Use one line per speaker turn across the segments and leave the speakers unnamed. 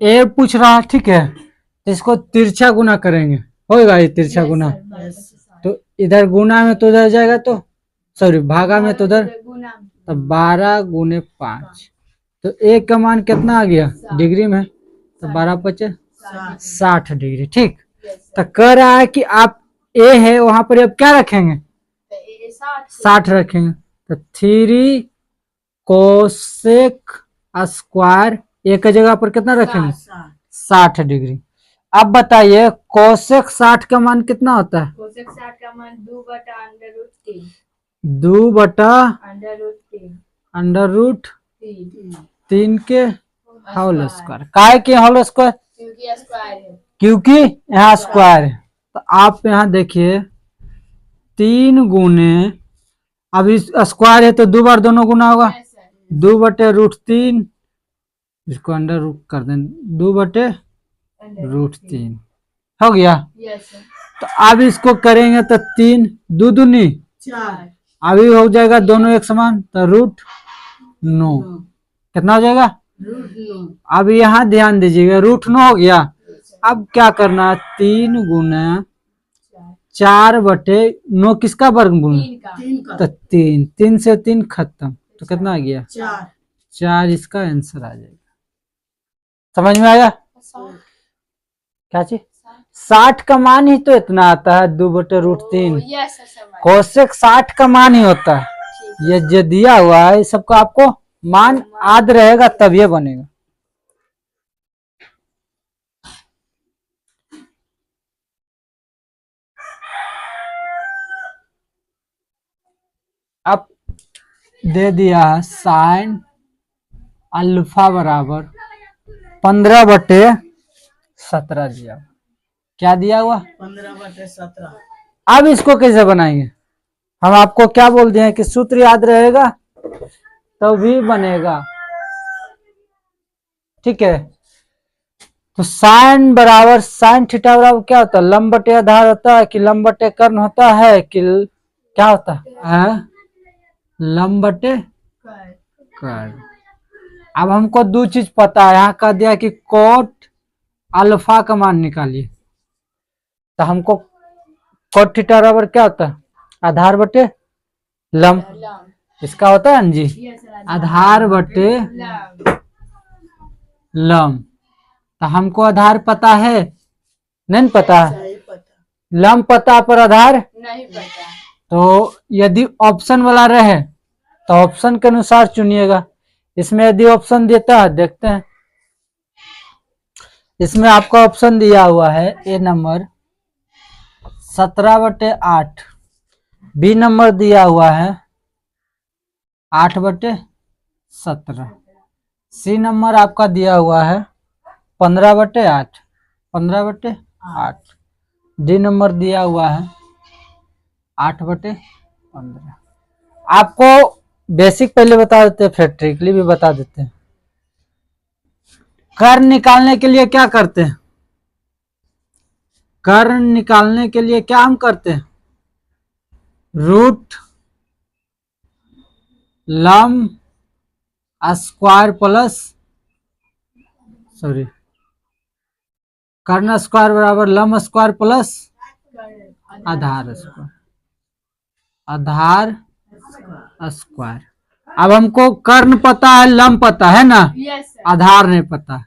ए पूछ रहा, ठीक है, तो इसको तिरछा गुना करेंगे, होगा ये तिरछा गुना। तो इधर गुना में तो उधर जाएगा, तो सॉरी भागा में तो उधर, तो 12 गुने 5, तो ए का मान कितना आ गया डिग्री में, तो 12 पचे 60 डिग्री। ठीक, तो कह रहा है कि आप ए है वहां पर अब क्या रखेंगे, 60 रखेंगे, तो 3 कोसेक स्क्वायर ए की जगह पर कितना रखेंगे, 60 डिग्री। अब बताइए कोसेक 60 का मान कितना होता है,
कोसेक 60 का मान 2/√3,
2/√3 के होल स्क्वायर। काय के होल स्क्वायर,
क्योंकि स्क्वायर है,
क्योंकि यहाँ स्क्वायर है। तो आप यहाँ देखिए 3 गुने, अब इस स्क्वायर है तो 2 बार दोनों गुना होगा, 2/√3, इसको अंडर रूट कर दें, 2/√3 हो गया। तो अब इसको करेंगे तो 3 2 दूनी 4, अभी हो जाएगा दोनों एक समान, तो √9 कितना हो जाएगा, अब यहाँ ध्यान दीजिएगा √9 हो गया। अब क्या करना है, 3 गुना 4/9 किसका वर्गमूल, तो 3 से 3 खत्म, तो कितना आ गया 4, इसका आंसर आ जाएगा। समझ में आया क्या चीज, 60 का मान ही तो इतना आता है 2/√3, कोसेक 60 का मान ही होता है। ये जो दिया हुआ है सबका आपको मान याद रहेगा तब ये बनेगा। अब दे दिया है साइन अल्फा बराबर 15/17 दिया, क्या दिया हुआ 15/17। अब इसको कैसे बनाएंगे, हम आपको क्या बोल दिए हैं कि सूत्र याद रहेगा तो भी बनेगा, ठीक है। तो साइन बराबर साइन थीटा बराबर क्या होता है, लंब बटे आधार होता है कि लंब बटे कर्ण होता है कि क्या होता है, लंब बटे कर्ण। अब हमको 2 चीज पता है, यहाँ कह दिया कि कोट अल्फा का मान निकालिए, तो हमको कोट थीटा बराबर क्या होता है, आधार बटे लंब, इसका होता है ना जी, आधार बटे लंब। तो हमको आधार पता है, नहीं पता है, लंब पता पर आधार
नहीं पता।
तो यदि ऑप्शन वाला रहे तो ऑप्शन के अनुसार चुनिएगा। इसमें यदि ऑप्शन देता है, देखते हैं, इसमें आपका ऑप्शन दिया हुआ है ए नंबर 17/8, बी नंबर दिया हुआ है 8/17, सी नंबर आपका दिया हुआ है 15/8, 15/8, डी नंबर दिया हुआ है 8/15। आपको बेसिक पहले बता देते हैं, फिर ट्रिकली भी बता देते हैं। कर्ण निकालने के लिए क्या करते हैं, कर्ण निकालने के लिए क्या हम करते हैं, रूट लंब स्क्वायर प्लस सॉरी कर्ण स्क्वायर बराबर लंब स्क्वायर प्लस आधार स्क्वायर, आधार स्क्वायर। अब हमको कर्ण पता है, लंब पता है ना, आधार नहीं पता,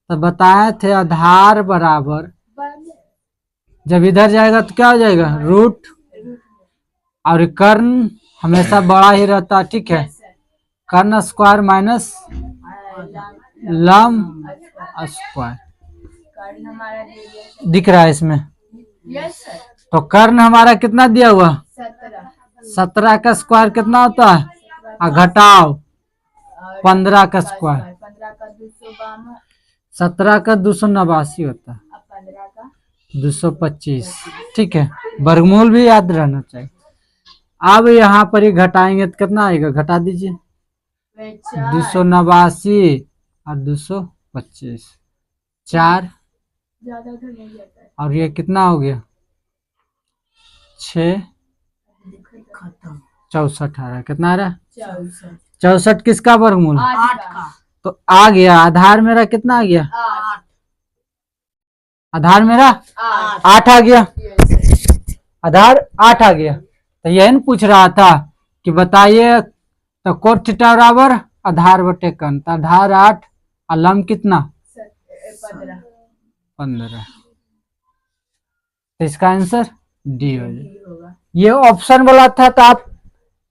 तो बताए थे आधार बराबर, जब इधर जाएगा तो क्या हो जाएगा रूट, और कर्ण हमेशा बड़ा ही रहता है, ठीक है, कर्ण स्क्वायर माइनस लंब स्क्वायर दिख रहा है इसमें। तो कर्ण हमारा कितना दिया हुआ 17 का स्क्वायर कितना होता है, घटाओ 15 का स्क्वायर 17 का 289 होता है, 225, ठीक है, वर्गमूल भी याद रहना चाहिए। अब यहाँ पर ही घटाएंगे तो कितना आएगा, घटा दीजिए 289 और 225, 4 और ये कितना हो गया 6 64 आ रहा है, कितना आ रहा है 64, किसका वर्गमूल
8 का,
तो आ गया, आधार मेरा कितना आ गया आधार मेरा
8
8 आ गया,
yes sir
आधार 8 आ गया। तो यही न पूछ रहा था कि बताइए तो कोट थीटा बराबर आधार बटे कर्ण, तो आधार 8 और लंब कितना
15
15। तो इसका आंसर डी हो जाए।
D होगा।
ये ऑप्शन वाला था, तो आप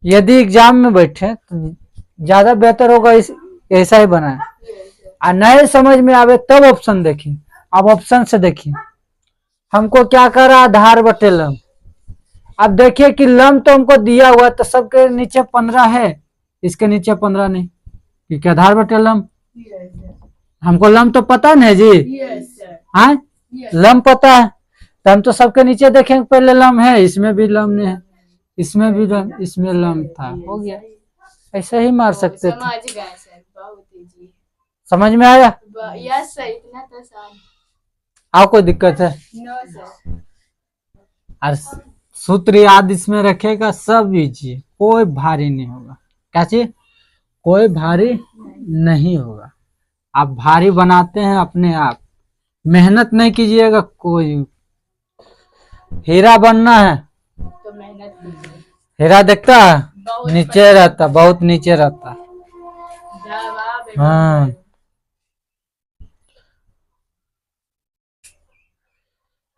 यदि एग्जाम में बैठे तो ज्यादा बेहतर होगा इस ऐसा ही बनाए,
Yes sir
और नए समझ में आवे तब ऑप्शन देखिए। अब ऑप्शन से देखिए हमको क्या कर रहा, आधार बटे लंब। अब देखिए कि लंब तो हमको दिया हुआ, तो सबके नीचे 15 है, इसके नीचे 15 नहीं, क्योंकि आधार बटे लंब।
yes sir
हमको लंब तो पता नहीं जी,
yes sir
हाँ
yes
लंब पता है, तो हम तो सबके नीचे देखेंगे पहले लंब है, इसमें भी लंब नहीं है, इसमें भी लंब, इसमें लंब था, हो गया। ऐसे ही मार सकते थे।
समझ गए सर, बहुत इजी।
समझ में आया?
यस सर, इतना तो आसान।
आप कोई दिक्कत है?
No sir.
और सूत्र याद इसमें रखेगा, सब इजी, कोई भारी नहीं होगा। क्या चीज? कोई भारी नहीं होगा। आप भारी बनाते हैं अपने आप, मेहनत नहीं कीजिएगा। कोई हीरा बनना है,
तो मेहनत कीजिए।
हीरा देखता है
बहुत
नीचे रहता, बहुत नीचे रहता।
जवाब
हाँ।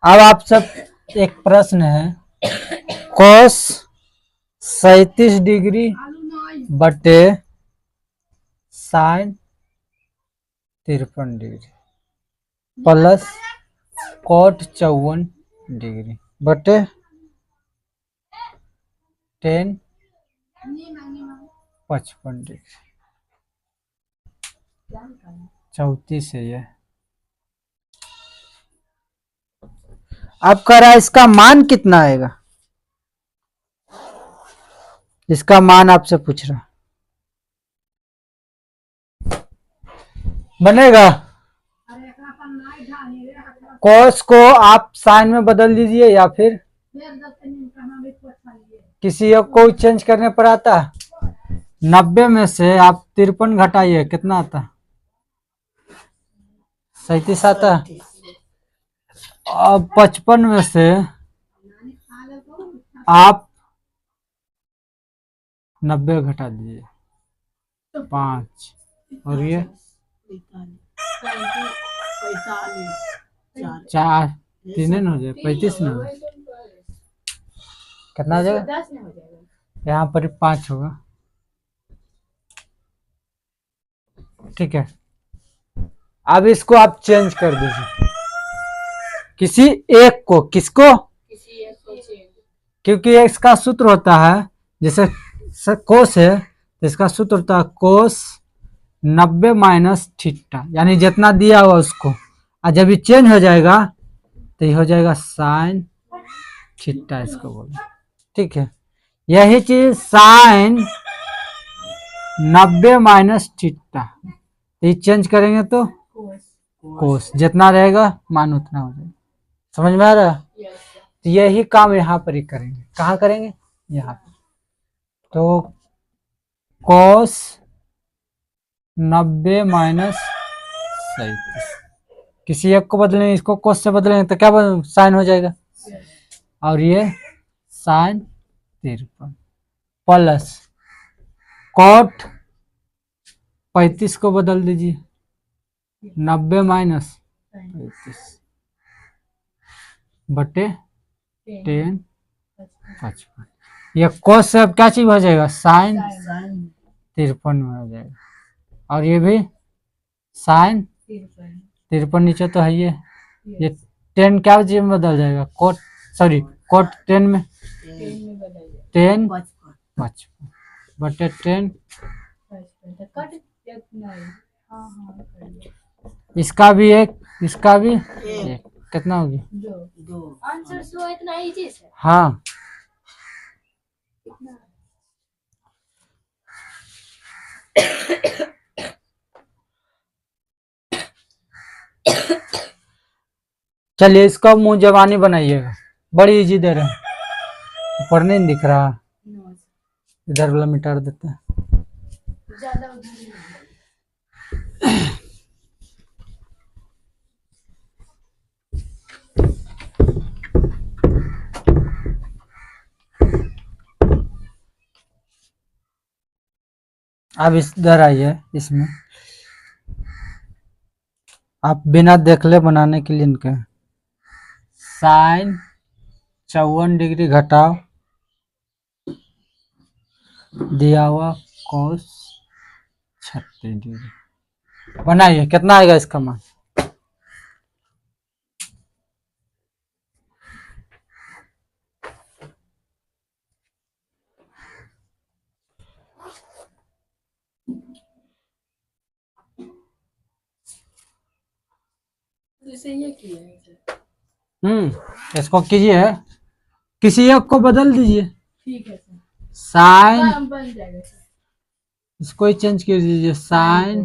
अब आप सब एक प्रश्न है, कोस 37 डिग्री बटे sine 53 degree plus cot 54 degree बटे टेन 55 डिग्री। 34 है ये। अब कह रहा है इसका मान कितना आएगा, इसका मान आपसे पूछ रहा। बनेगा? कोस को आप साइन में बदल दीजिए, या फिर किसी एक को चेंज करने पर आता है। 90 में से आप 53 घटाइए, कितना आता? 37 आता। अब 55 में से आप 90 घटा दीजिए, 5, और ये 4, 3 हो जाए 35 न हो जाए, कितना हो जाएगा?
10 नहीं हो जाएगा।
यहाँ पर 5 होगा, ठीक है। अब इसको आप चेंज कर दीजिए, किसी एक को, किसको?
किसी एक को चेंज।
क्योंकि इसका सूत्र होता है, जैसे कोस है तो इसका सूत्र होता है कोस 90 माइनस थीटा, यानी जितना दिया हुआ उसको, और जब ये चेंज हो जाएगा तो ये हो जाएगा साइन थीटा, इसको बोलो, ठीक है। यही चीज साइन 90 माइनस थीटा, ये चेंज करेंगे तो कोस, जितना रहेगा मान उतना हो जाएगा। समझ में आ रहा है?
Yes sir.
तो यही काम यहाँ पर ही करेंगे। कहाँ करेंगे? यहाँ पर। तो कोस 90 माइनस 37, किसी एक को बदलेंगे, इसको कोस से बदलेंगे तो क्या साइन हो जाएगा, और ये साइन 53 प्लस कोट 35 को बदल दीजिए, 90 माइनस 35 बटे 10 55। ये कोस से अब क्या चीज हो जाएगा, साइन 53 में हो जाएगा, और ये भी साइन 53 नीचे तो है ये 10 क्या चीज में बदल जाएगा, कोट, सॉरी कोट 10 में 10 55 बटे 10। इसका भी एक, इसका भी एक, कितना होगी?
2। आंसर 2 इतना इजी है।
हाँ। चलिए इसका मुंह जबानी बनाइएगा, बड़ी इजी दे रहे हैं, पढ़ने नहीं दिख रहा, इधर वाला मिटा देते हैं।
ज्यादा
अब इधर आइए, इसमें आप बिना देख ले बनाने के लिए इनके साइन 54 डिग्री घटाओ दिया हुआ कोस 36 डिग्री। बनाइए, कितना आएगा इसका मान?
जैसे ये किया है सर।
इसको कीजिए, किसी एक को बदल दीजिए।
ठीक है सर।
साइन
बन जाएगा सर।
इसको ही चेंज कर दीजिए, साइन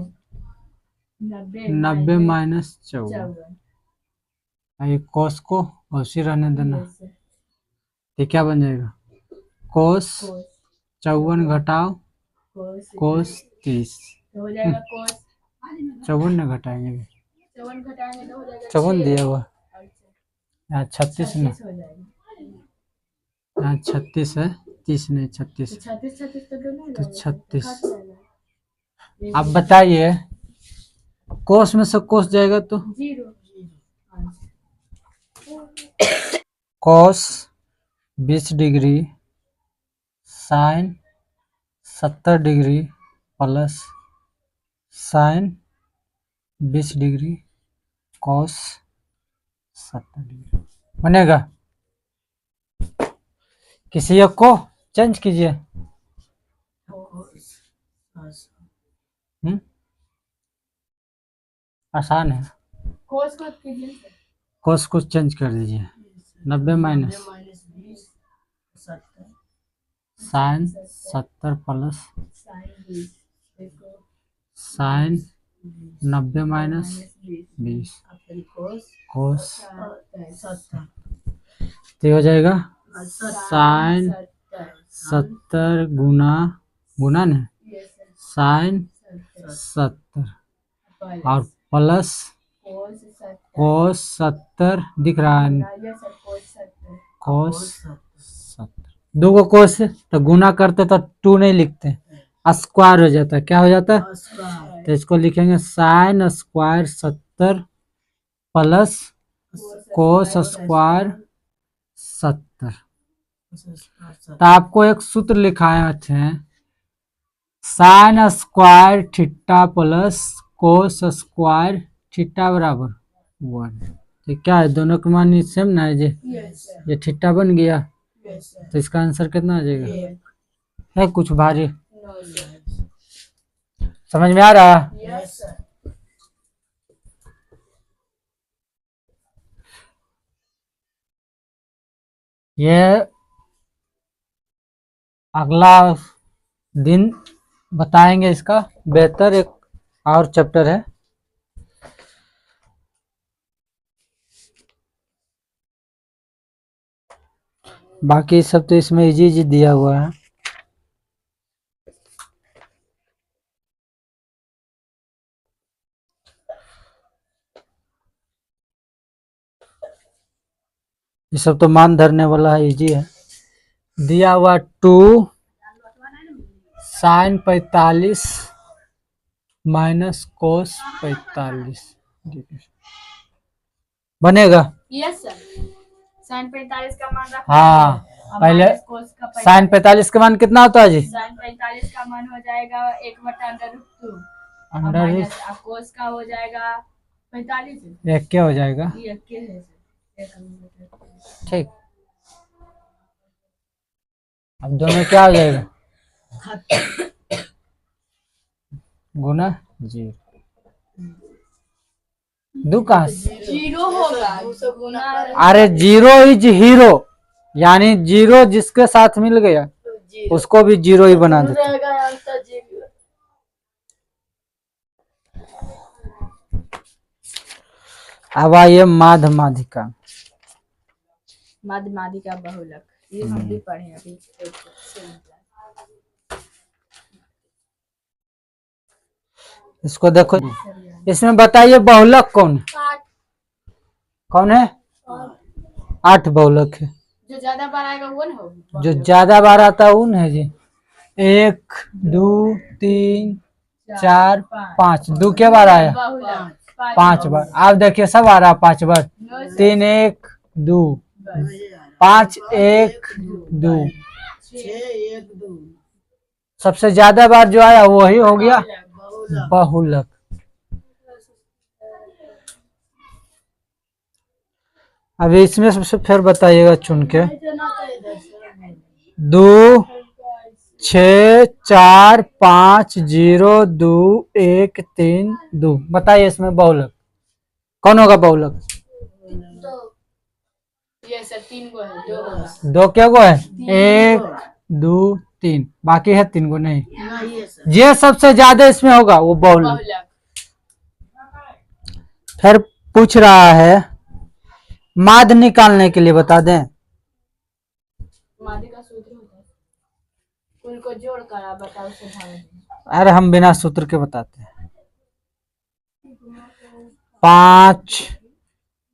90
-54।
माइनस 54। ये कोस को उसी रहने देना। ये क्या बन जाएगा? कोस 54 घटाओ कोस 30।
हो जाएगा कोस
54 न घटाएंगे,
54 घटाएंगे तो हो जाएगा
54 दिया हुआ,
अच्छा,
यहाँ 36 न,
36 हो जाएगा।
यहाँ 36 है, 30 नहीं 36।
36 तो दोनों हो
तो
जाएगा,
36।
काट जाएगा।
आप बताइए, कोस में से कोस जाएगा तो
0।
कोस 20 degree sine 70 degree plus sign 20 degree cos 70 degree बनेगा। किसी एक को चेंज कीजिए। आसान है।
कोस को कीजिए।
कोस को चेंज कर दीजिए, 90 minus sine 70 plus sine 90 minus 20 cos तो हो जाएगा साइन 70 गुना न साइन 70 और प्लस कोस 70 दिख रहा है, कोस 70 दो को कोस तो गुना करते तो 2 नहीं लिखते, स्क्वायर हो जाता है। क्या हो जाता है? तो इसको लिखेंगे sine square 70 plus cos square 70। तो आपको एक सूत्र लिखाए थे, sine square theta plus cos square theta बराबर 1। तो क्या है, दोनों का मान सेम ना है जी। ये थीटा बन गया, तो इसका आंसर कितना आ जाएगा? है कुछ भारी? समझ में आ रहा? ये अगला दिन बताएंगे, इसका बेहतर एक और चैप्टर है। बाकी सब तो इसमें इजी इजी दिया हुआ है। ये सब तो मान धरने वाला है, इजी है। दिया हुआ 2 साइन 45 माइनस कोस 45 बनेगा।
Yes sir. साइन 45 का मान रखा
हाँ,
है।
पहले
कोस का
साइन 45 का मान कितना होता है जी?
साइन 45 का मान हो जाएगा 1/√2
अंडर
माइनस कोस का हो जाएगा 45
एक क्या हो जाएगा?
ये के है सर।
ठीक, अब दोनों क्या हो जाएगा? गुना 0 दो कहाँ से?
0 होगा गुना।
अरे 0 इज हीरो, यानी 0 जिसके साथ मिल गया उसको भी 0 ही बना देते। अब आइए माध्यमाधिका।
माध्यमाधिका बहुलक, ये हम भी पढ़े अभी।
इसको देखो, इसमें बताइए बहुलक कौन है? कौन है? 8 बहुलक है।
जो ज्यादा बार आएगा वो ना होगा।
जो ज्यादा बार आता है उन है जी। 1 2 3 4 5 2 के बार आया
बहुलक
5 बार। आप देखिए सब आ रहा 5 बार। 3 1 2 5 1 2 सबसे ज्यादा बार जो आया वही हो गया बहुलक। अभी इसमें सबसे फिर बताइएगा चुन के। 2 6 4 5 0 2 1 3 2 बताइए इसमें बहुलक कौन होगा बहुलक?
ये सर 3 गो है 2 होगा
2 क्या गो है 1 2 3 बाकी है 3 गो नहीं। ये सबसे ज्यादा इसमें होगा वो बहुलक।
बहुलक
फिर पूछ रहा है माद निकालने के लिए बता दें।
मादे का सूत्र होता है कुल को जोड़ कर आप बताओ सुधार।
अरे हम बिना सूत्र के बताते हैं। 5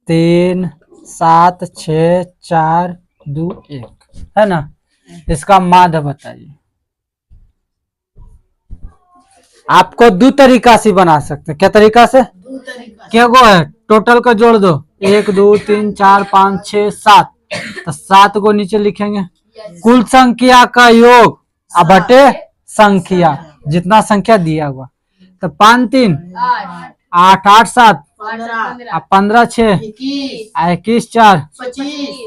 3 7 6 4 2 1 है ना। इसका माद बताइए। आपको दो तरीका से बना सकते हैं। क्या तरीका से? क्या गो है टोटल का जोड़ दो 1 2 3 4 5 6 7 तो 7 को नीचे लिखेंगे। कुल संख्या का योग अब बटे संख्या जितना संख्या दिया हुआ तो 5 3 8 8 7 अब 15 6 21 4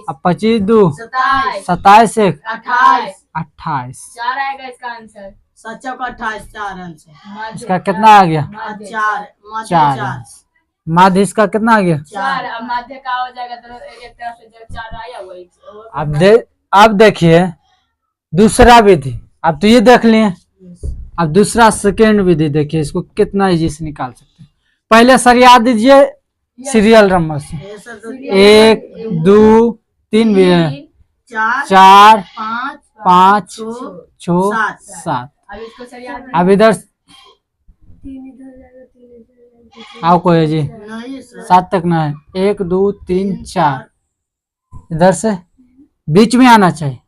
अब 25 2 27 1 28
4 आएगा इसका आंसर।
28 4 अंश है।
इसका कितना आ गया?
चार
4। माध्य इसका कितना आ गया?
4 अब माध्य का हो जाएगा तो एक तरफ से जब 4 आया वही
अब देखिए दूसरा विधि। अब तो ये देख लिए। अब दूसरा सेकेंड विधि देखिए इसको कितना इजी से निकाल सकते हैं। पहले सरिया दीजिए सीरियल नंबर से 1 2 3 4 5 6 7।
अब इसको सरिया
अब इधर आओ कोई जी 7 तक ना है 1 2 3 4 इधर से बीच में आना चाहिए।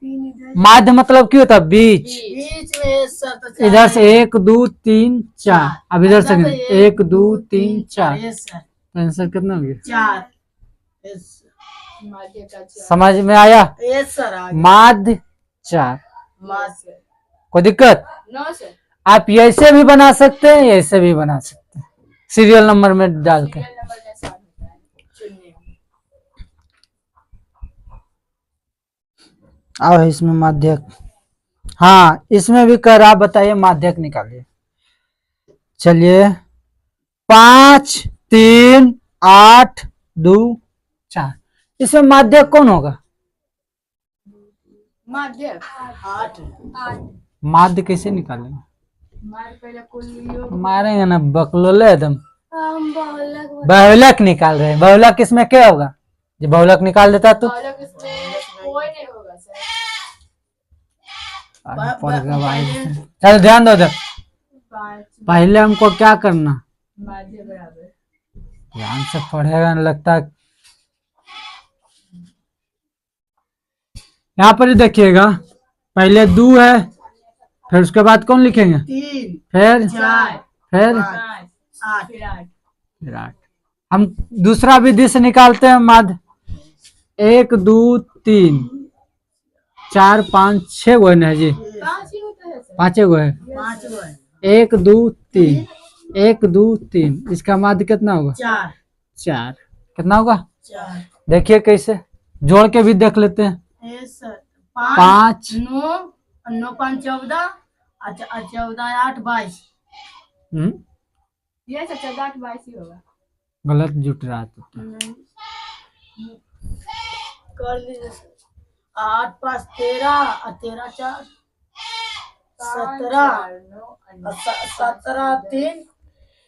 माध्य मतलब क्यों होता बीच।
बीच में सर तो
इधर से 1 2 3 4 अब इधर से 1 2 3 4 तो आंसर कितना हो गया?
4
माध्य का 4
समझ में आया?
सर आ गया।
माध्य 4।
माध्य
कोई दिक्कत?
9 सर
आप ऐसे भी बना सकते हैं ऐसे भी बना सकते हैं सीरियल नंबर में डाल के।
सीरियल नंबर जैसा होता है चुनने
आओ इसमें माध्यक। हाँ इसमें भी कर आप बताइए माध्यक निकालिए। चलिए 5 3 8 2 4 इसमें माध्यक कौन होगा?
माध्य
8
माध्य कैसे निकालेंगे?
मार पहले कुल योग
मारेंगे ना बकलोले एकदम। बहुलक निकाल रहे हैं। बहुलक इसमें क्या होगा? जो बहुलक निकाल देता तो
बहुलक इसमें कोई नहीं होगा सर।
चलो ध्यान दो इधर।
5
पहले हमको क्या करना
माध्य बराबर
ध्यान से पढ़ेगा नहीं लगता। यहाँ पर ही देखिएगा पहले 2 है फिर उसके बाद कौन लिखेंगे
3
फिर
4
फिर
5
8
फिर 8
विराट। हम दूसरा विधि से निकालते हैं माध्य 1 2 3 4 5 6 गो है ना जी
5 ही होता है सर।
5 गो है
5 है
1 2 3 1 2 3 इसका माध्य कितना होगा
4
4 कितना होगा
4
देखिए कैसे जोड़ के भी देख लेते हैं
सर
5
9 9 5 14 अच्छा 14 8 22
ये सर 14 8 22 ही होगा।
गलत जुट रहा है तो
कर लीजिए 8 5 13 13 4 17 17 3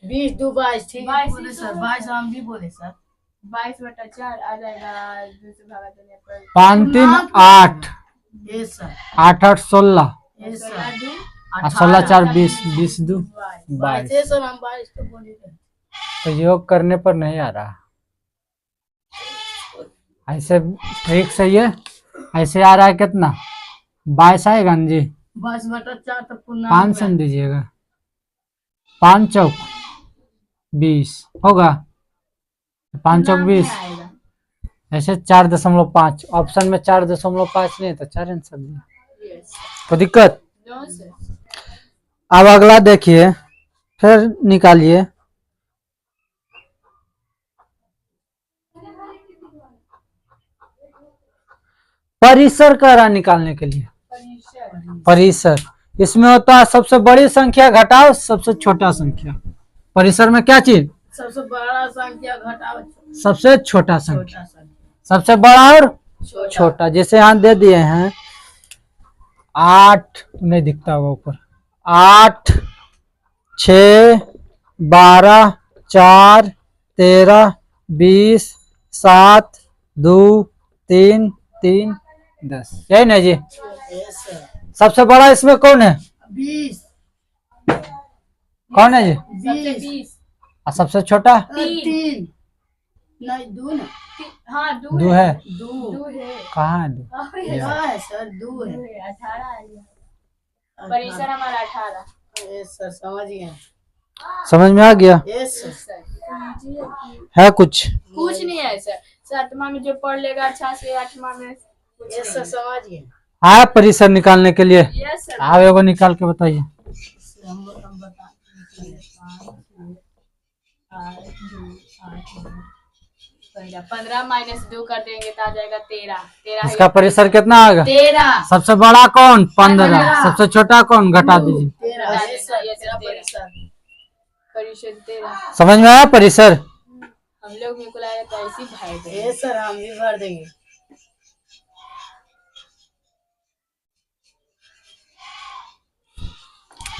20 2 22 ठीक है बोले सर 22 हम भी बोले सर
22/4 आ जाएगा 2 से भागा देने पर
5 3 8
ये सर
8 8 16
ये सर
16 4 20 20 2
22
22
सर हम 22 तो बोले थे।
तो योग करने पर नहीं आ रहा ऐसे ठीक सही है। ऐसे आ रहा है कितना 22 आएगा ना जी
22/4 तो पूर्णांक
5
है।
सम दीजिएगा। 5 चौक 20 होगा। 5 चौक 20
आएगा।
ऐसे 4.5 ऑप्शन में 4.5 नहीं था, 4 आंसर दिया।
यस
कोई दिक्कत?
No sir.
अब अगला देखिए, फिर निकालिए। परिसर कह रहा निकालने के लिए। परिसर इसमें होता है सबसे बड़ी संख्या घटाओ सबसे छोटा संख्या। परिसर में क्या चीज?
सबसे बड़ा संख्या घटाओ
सबसे छोटा संख्या।
छोटा संख्या।
सबसे बड़ा और
छोटा।
छोटा। जैसे यहाँ दे दिए हैं 8, नहीं दिखता होगा ऊपर, 8 6 12 4 13 20 7 2 3 3 10, यही ना जी?
Yes sir.
सबसे बड़ा इसमें कौन है?
20।
कौन है जी?
सबसे 20।
और सबसे छोटा?
3 नहीं 2 ना।
हाँ 2
दो है।
2
है।
कहाँ है दो?
है सर 2 है।
18 है। परिसर हमारा 18।
यस सर समझ गए।
समझ में आ गया?
Yes sir.
सर
है कुछ?
कुछ नहीं है सर। 7वां में जो पढ़ लेगा अच्छा से 8वां में कुछ
यस सर
नहीं।
समझ गए।
आया परिसर निकालने के लिए?
Yes sir.
आप एगो निकाल के बताइए।
हम बता
15 - 2 कर देंगे तो आ जाएगा 13। 13
इसका परिसर कितना आएगा?
13।
सबसे बड़ा कौन? 15।
15।
सबसे छोटा कौन? घटा दीजिए।
13
बता
यस
देना,
सर
ये
तेरा
सब 13।
परिसर।
परिसर 13।
समझ में आया परिसर?
हम लोग में को आया तो ऐसे ही भाई थे।
यस सर हम भी भर देंगे।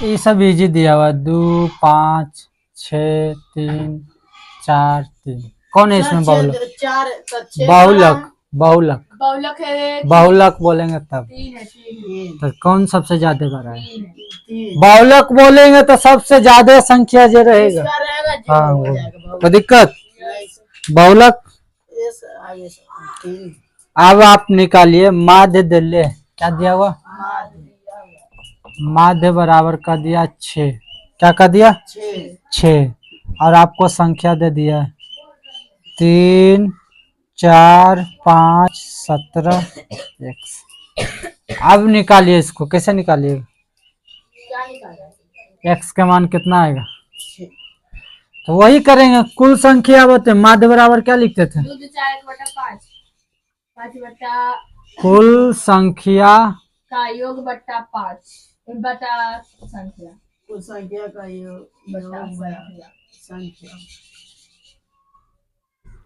ये सब इजी दिया हुआ 2 5 6 3 4 3। कौन है इसमें बहुलक?
4
बहुलक। बहुलक
बहुलक है।
बहुलक बोलेंगे तब
3 है। 3
तो कौन सबसे ज्यादा बड़ा है?
3
बहुलक बोलेंगे तो सबसे ज्यादा संख्या जो रहेगा।
इसका रहेगा जो
हाँ
हो
वो
जाएगा।
कोई दिक्कत?
नहीं सर।
बहुलक।
यस सर आगे सर 3
अब आप निकालिए माध्य दिल्ली। क्या दिया हुआ? माध्य बराबर का दिया 6। क्या कर दिया? 6। और आपको संख्या दे दिया 3 4 5 17 x। अब निकालिए इसको। कैसे निकालिएगा?
क्या निकाला?
x का मान कितना आएगा? तो वही करेंगे कुल संख्या बताए। माध्य बराबर क्या लिखते थे?
2 - 4 = 5। 5 बटा
कुल संख्या
का योग बटा 5 बटा संख्या।
कुल संख्या का योग
बटा
बटा संख्या।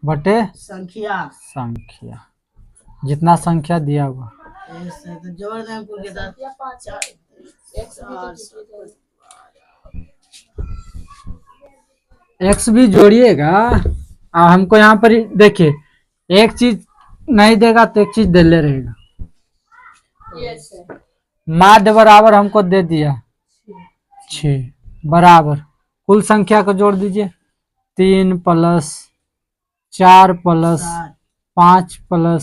बटे
संख्या
संख्या। जितना संख्या दिया हुआ।
यस सर तो जोड़ दें कुल के साथ 4
x भी जोड़िएगा। हमको यहाँ पर देखिए एक चीज नहीं देगा तो एक चीज दे ले रहेगा।
Yes sir.
माध्य बराबर हमको दे दिया 6 बराबर कुल संख्या को जोड़ दीजिए 3 + 4 + 5 +
12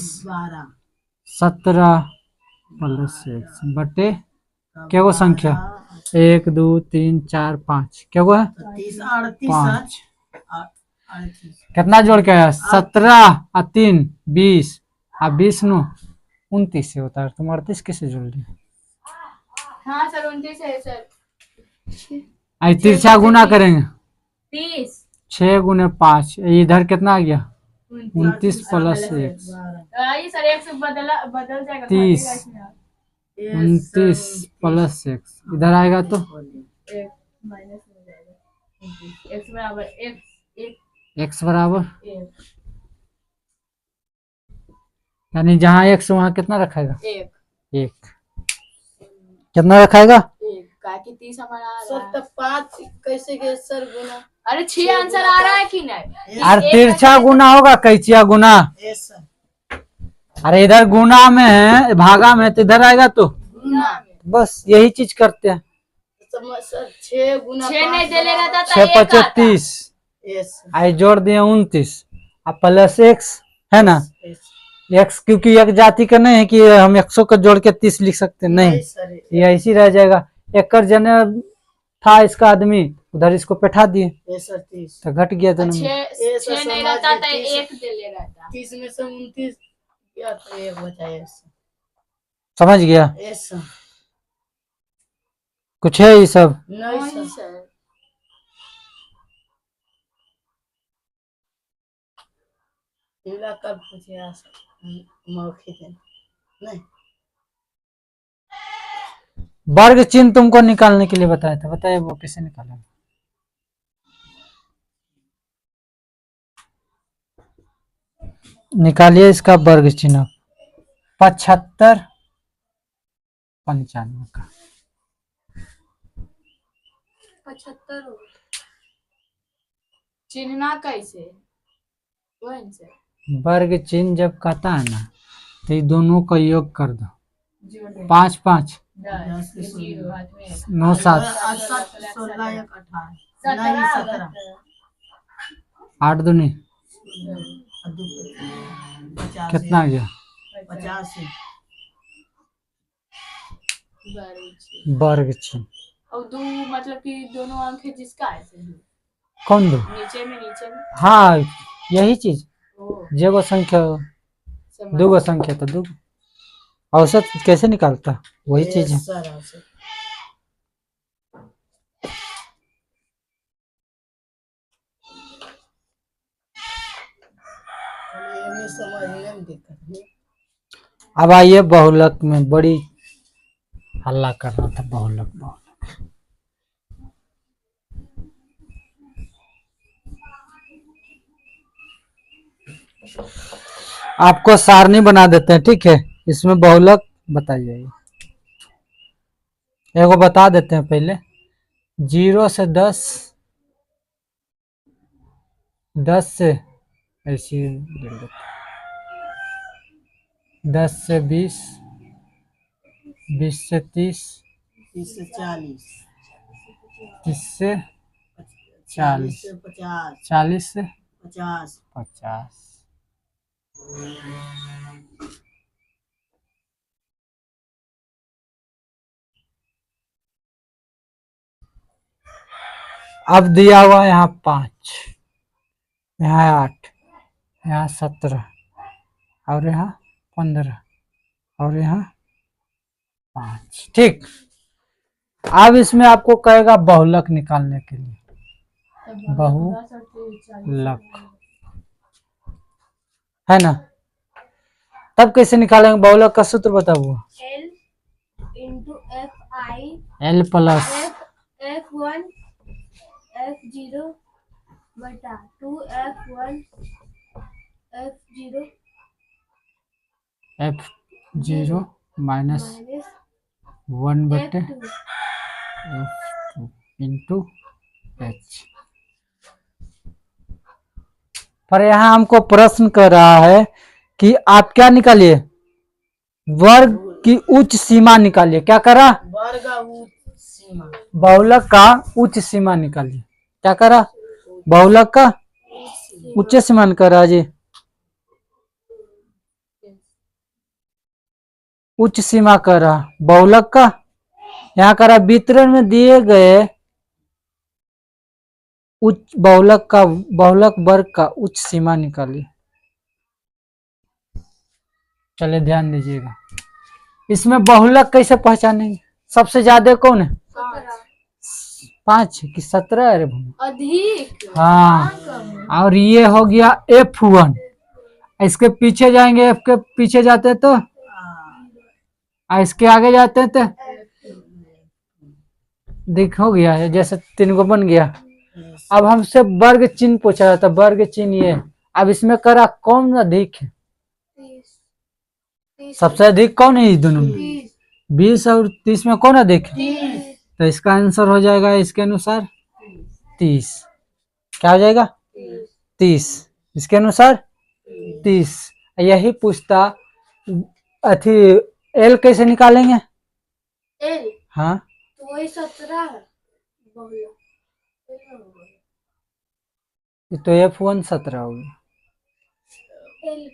17 + 1 बटे क्या वो संख्या 1 2 3 4 5 क्या वो है
30 38
5।
38
कितना जोड़ के आया? 17 और 3 20 और 20 नु 29 से होता है। तुम 38 कैसे जोड़ लिया?
हाँ सर 29 है सर।
आई तिरछा गुना करेंगे
30
6 × 5 इधर कितना आ गया 29 + 1
आइए सर 1 से बदल जाएगा
30
घटेगा इसमें।
29 + 1 इधर आएगा तो
1 माइनस हो जाएगा। x बराबर
x बराबर
1
यानी जहाँ x वहाँ कितना रखेगा
1
1 कितना रखेगा
1 का कि 30 हमारा आ रहा
सर
है।
तो 5 कैसे के सर गुना
अरे 6 आंसर आ रहा है कि नहीं?
और तिरछा गुना होगा कैचिया गुना।
यस सर
अरे इधर गुना में है भागा में तो इधर आएगा तो
गुना
बस यही चीज करते हैं।
सर 6 गुना
6 नहीं दे ले रहता था
6
एक आता।
25
यस
आई जोड़ दिए 29 और +x है ना। एक्स, क्योंकि एक जाति का नहीं है कि हम 100 का जोड़ के 30 लिख सकते हैं, नहीं,
सर
ये ऐसे ही रह जाएगा। एकड़ जने था इसका आदमी, उधर इसको बैठा दिए
ये सर 30
तो घट गया दोनों में।
ये
छह नहीं
समाज
रहता
में
तो
30
एक दे ले रहता।
30 में से 29 क्या तो एक बचा है
समझ गया?
यस
कुछ है ये सब?
नहीं
नहीं
सर
सर।
इला कर पूछे मौखिक है नहीं
वर्ग चिन्ह तुमको निकालने के लिए बताया था, बताइए वो कैसे निकाला? निकालिए इसका वर्ग चिन्ह 75 95 का।
75 चिन्हना कैसे? वही से
वर्ग चिन्ह जब कहता है ना तो ये दोनों का योग कर दो,
जोड़ दे।
5 5
10 के
0 हाथ में
9 7
16 एक 18 नहीं 17
8 दूनी
50
कितना गया?
50
वर्ग चिन्ह
और दो मतलब कि दोनों अंक है जिसका ऐसे ही
कौन दो?
नीचे में
हाँ यही चीज,
ओ
जेगो संख्या
समझ
दूगो संख्या तो दू औसत कैसे निकालता, वही चीज है।
सर औसत ये समझने में दिक्कत है।
अब आइए बहुलक में, बड़ी हल्ला कर रहा था बहुलक बहुलक। आपको सारणी बना देते हैं, ठीक है, इसमें बहुलक बताइए। एगो बता देते हैं पहले, 0 से 10, 10 से ऐसे 10 से 20, 20 से 30,
30 से 40
30 से
40
40,
से 50
40 से
50
50। अब दिया हुआ यहाँ 5, यहाँ 8, यहाँ 17 और यहाँ 15 और यहाँ 5, ठीक। अब इसमें आपको कहेगा बहुलक निकालने के लिए, बहुलक है ना, तब कैसे निकालेंगे बहुलक का सूत्र बताओ?
L into Fi
L plus
F1 F0 बटा 2F1 F0
F0 minus
minus
1 बटे
F2
F2 इंटू H। पर यहाँ हमको प्रश्न कर रहा है कि आप क्या निकालिए, वर्ग की उच्च सीमा निकालिए। क्या करा?
वर्ग उच्च सीमा
बहुलक का उच्च सीमा निकालिए। क्या करा? बहुलक का उच्च सीमा करा जी, उच्च सीमा करा बहुलक का। यहाँ करा वितरण में दिए गए उच्च बहुलक का, बहुलक वर्ग का उच्च सीमा निकालिए। चलिए ध्यान दीजिएगा, इसमें बहुलक कैसे पहचानेंगे? सबसे ज्यादा कौन है? 5 कि 17? अरे
अधिक
हाँ, और ये हो गया F1। इसके पीछे जाएंगे, F के पीछे जाते तो, इसके आगे जाते तो देख हो गया है, जैसे 3 गो बन गया। अब हमसे वर्ग चिन्ह पूछा जाता, वर्ग चिन्ह ये। अब इसमें करा कौन अधिक है? सबसे अधिक कौन है इस दोनों में? 20 और 30 में कौन अधिक है? तो इसका आंसर हो जाएगा इसके अनुसार 30। क्या हो जाएगा? 30 इसके अनुसार 30। यही पूछता अथी एल कैसे निकालेंगे?
L
हाँ
तो वही 17 है बहुलक
तो F1 17 हो गया।
L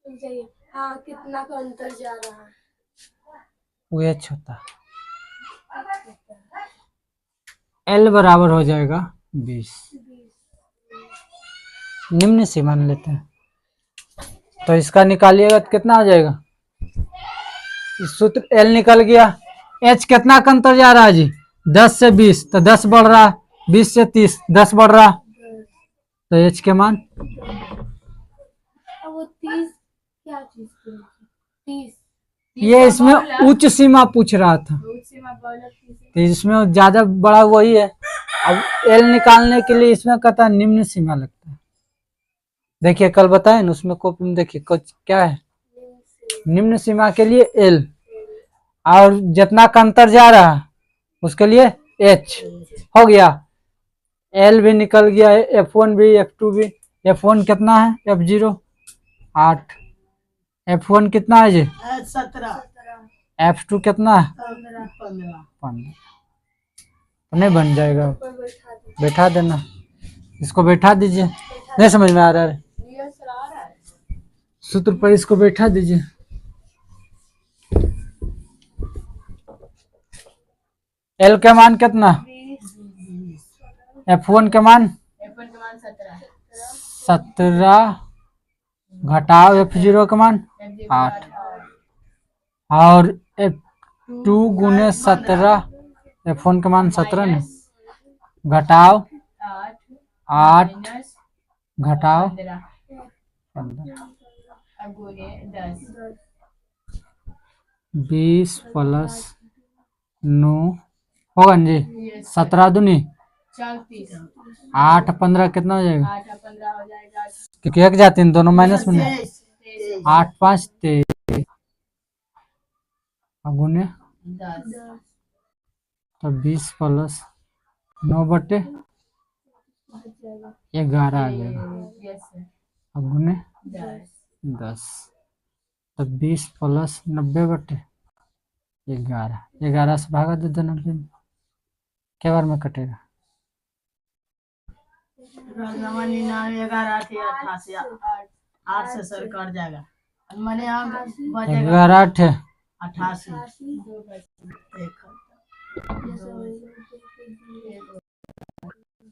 चाहिए हाँ कितना का अंतर जा रहा है।
वो एच होता है। एल बराबर हो जाएगा 20। निम्न से मान लेते हैं, तो इसका निकालिएगा तो कितना आ जाएगा। इस सूत्र एल निकल गया। एच कितना का अंतर जा रहा है जी, 10 से 20, तो 10 बढ़ रहा, 20 से 30, 10 बढ़ रहा, तो एच के मान
अब वो 30 क्या चीज की होती है? 30
ये इसमें उच्च सीमा पूछ रहा था,
उच्च सीमा बहुलक 30
तो इसमें ज्यादा बड़ा वही है। अब एल निकालने के लिए इसमें कहता है निम्न सीमा लगता है। देखिए कल बताए ना उसमें कॉपी में, देखिए कुछ क्या है निम्न सीमा के लिए एल, और जितना का अंतर जा रहा है उसके लिए एच हो गया। एल भी निकल गया है, F1 भी, F2 भी। F1 कितना है, F0 8, F1 कितना है जी
17
F2 कितना है
15
15। नहीं बन जाएगा,
पर बैठा दे।
बैठा देना, इसको बैठा दीजिए। नहीं समझ में आ रहा है,
रियल सर आ रहा है।
सूत्र पर इसको बैठा दीजिए। एल के मान कितना, F1 के मान
F1 के मान 17,
17 घटाओ F0 के मान
F0
8, और F2 गुने 17, F1 के मान 17 ने घटाओ 8
माइनस
घटाओ
15
15,
अब गुने 10
20 प्लस 9 होगा ना जी 17 दूनी
34,
8 15 कितना हो जाएगा,
8 और 15 हो जाएगा
क्योंकि एक जाते हैं दोनों माइनस में, 8 5 23 गुने
10
तो 20 प्लस 9 बटे 11 आ जाएगा,
यस सर
अब गुने
10
10, तो 20 प्लस 90 बटे 11, 11 से भागा दे दो 90, क्या बार में कटेगा,
99 11 88 8 से सर कट जाएगा। मैंने यहाँ बचेगा
11 8
88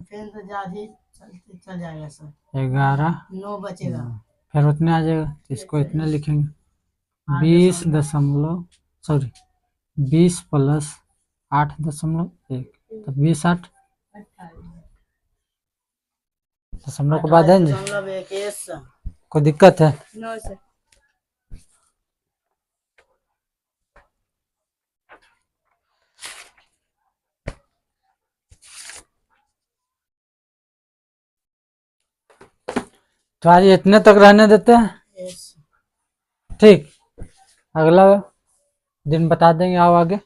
फिर तो जाजी चल जाएगा सर,
11,
9 बचेगा।
फिर उतने आ जाएगा, तो इसको इतने लिखेंगे 20 प्लस 8.1, तो 20 8 दशमलव के बाद है ना जी,
28.21
कोई दिक्कत है।
नो सर
तो आज इतने तक रहने देते हैं, ठीक, अगला दिन बता देंगे, आओ आगे।